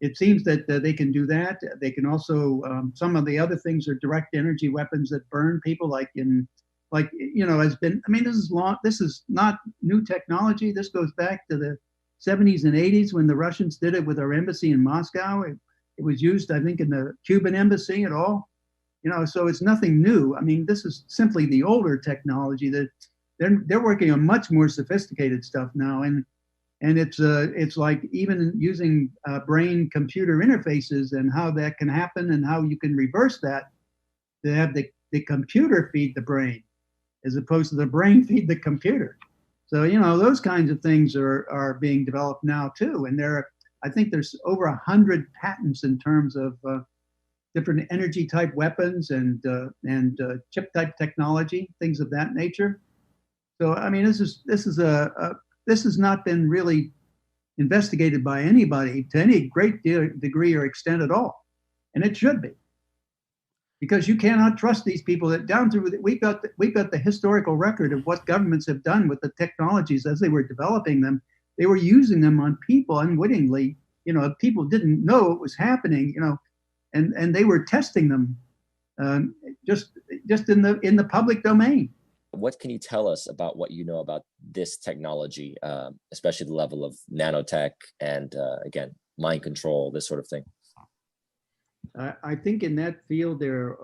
it seems that they can do that. They can also, some of the other things are direct energy weapons that burn people, has been, I mean, this is not new technology. This goes back to the 70s and 80s when the Russians did it with our embassy in Moscow. It was used, I think, in the Cuban embassy and all. So it's nothing new. I mean, this is simply the older technology that they're working on much more sophisticated stuff now. And it's like even using brain computer interfaces and how that can happen and how you can reverse that to have the computer feed the brain as opposed to the brain feed the computer. So, those kinds of things are being developed now too. And I think there's over 100 patents in terms of different energy type weapons and chip type technology, things of that nature. So, I mean, this has not been really investigated by anybody to any great degree or extent at all. And it should be. Because you cannot trust these people that down through, we've got the historical record of what governments have done with the technologies as they were developing them. They were using them on people unwittingly. People didn't know it was happening, and they were testing them just in the public domain. What can you tell us about what you know about this technology, especially the level of nanotech and, again, mind control, this sort of thing? I think in that field there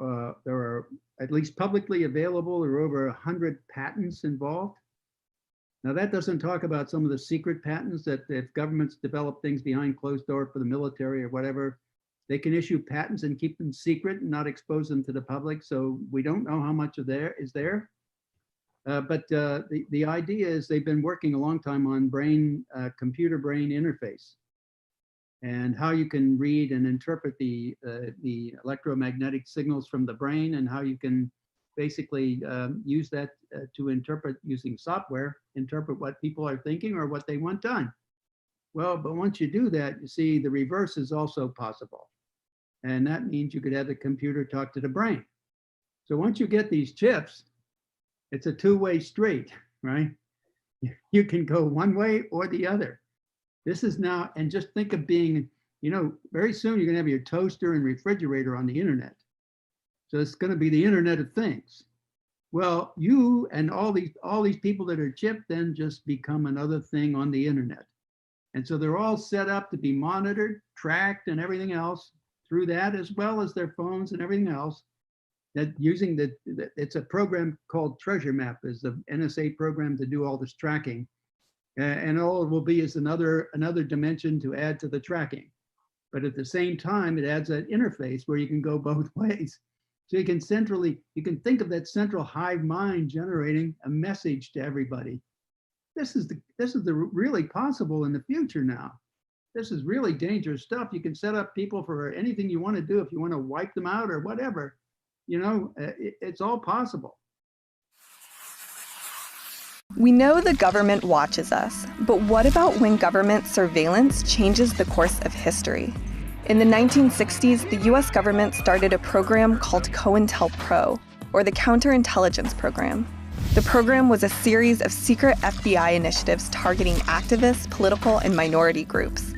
are, at least publicly available, there are over 100 patents involved. Now that doesn't talk about some of the secret patents that if governments develop things behind closed door for the military or whatever, they can issue patents and keep them secret and not expose them to the public. So we don't know how much of there is there. But the idea is they've been working a long time on computer-brain interface and how you can read and interpret the electromagnetic signals from the brain and how you can basically use that to interpret, using software, interpret what people are thinking or what they want done. Well, but once you do that, you see the reverse is also possible. And that means you could have the computer talk to the brain. So once you get these chips, it's a two-way street, right? You can go one way or the other. This is now, and just think of being, very soon you're gonna have your toaster and refrigerator on the internet. So it's gonna be the Internet of Things. Well, you and all these people that are chipped then just become another thing on the internet. And so they're all set up to be monitored, tracked, and everything else through that, as well as their phones and everything else. That using it's a program called Treasure Map, is the NSA program to do all this tracking. And all it will be is another dimension to add to the tracking. But at the same time, it adds that interface where you can go both ways. So you can think of that central hive mind generating a message to everybody. This is the really possible in the future now. This is really dangerous stuff. You can set up people for anything you want to do. If you want to wipe them out or whatever, it's all possible. We know the government watches us, but what about when government surveillance changes the course of history? In the 1960s, the US government started a program called COINTELPRO, or the Counterintelligence Program. The program was a series of secret FBI initiatives targeting activists, political, and minority groups.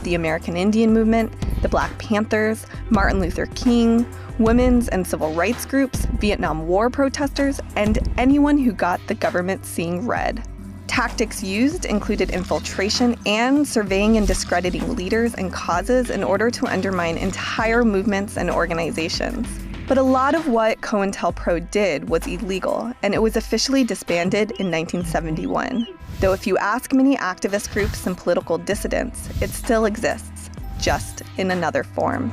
The American Indian Movement, the Black Panthers, Martin Luther King, women's and civil rights groups, Vietnam War protesters, and anyone who got the government seeing red. Tactics used included infiltration and surveying and discrediting leaders and causes in order to undermine entire movements and organizations. But a lot of what COINTELPRO did was illegal, and it was officially disbanded in 1971. Though if you ask many activist groups and political dissidents, it still exists, just in another form.